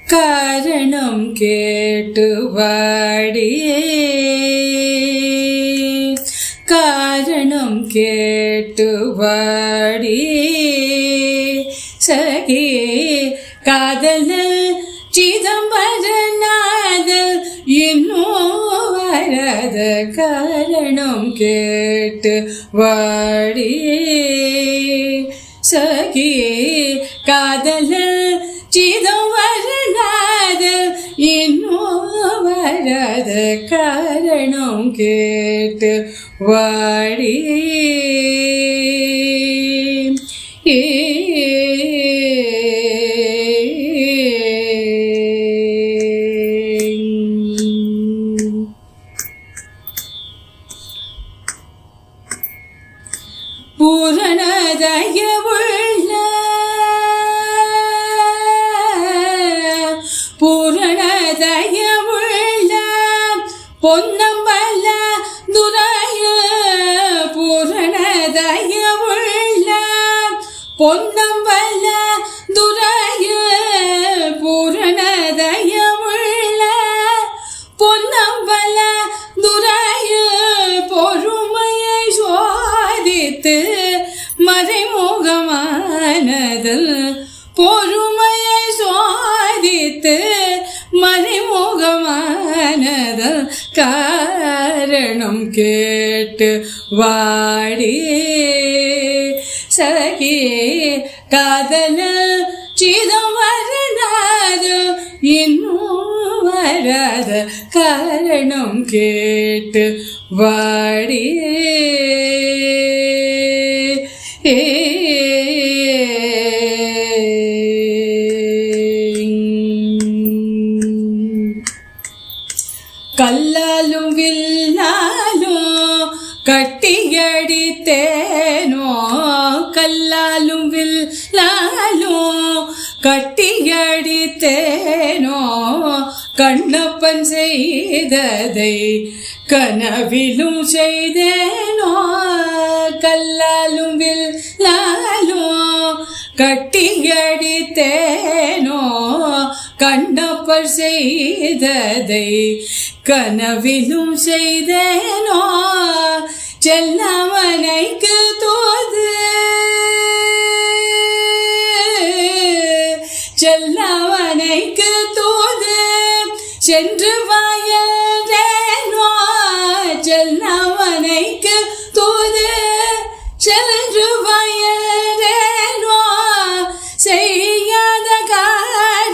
காரணம் கேட்டு வாடியே, காரணம் கேட்டு வாடியே சகே. காதலல் சிதம்பரநாதல் இன்னும் வரத காரணம் கேட்டு வாடியே சகே. காதலல் சிதம்பரநாதல் இன்னும் வரத காரணம் கேட்டு வாடியே. பூரணதயவுள்ள பூரணதயவுள்ள பொன்னம்பல துரைய, பூரணதயவுள்ள பொன்னம்பல துரைய, பூரணதயவுள்ள பொன்னம்பல துரைய பொறுமையை சோதித்து மறைமுகமானதல், பொறுமையை சோதித்து மறைமுகமானதல் காரணம் கேட்டு வாடியே சகே. காதலல் சிதம்பரநாதல் இன்னும் வராத காரணம் கேட்டு வாடியே. கல்லாலும் வில்லாலும் கட்டியடித்தேனோ, கல்லாலும் வில்லாலும் கட்டியடித்தேனோ, கண்ணப்பன் செய்ததை கனவிலும் செய்தேனோ. கல்லாலும் வில்லாலும் கட்டியடித்தேனோ, கண்ணப்பர் செய்ததை கனவிலும் செய்தேனோ. செல்லமனைக்கு தூது, செல்லமனைக்கு தூது சென்று வாயேனோ, செல்லமனைக்கு தூது சென்று வாய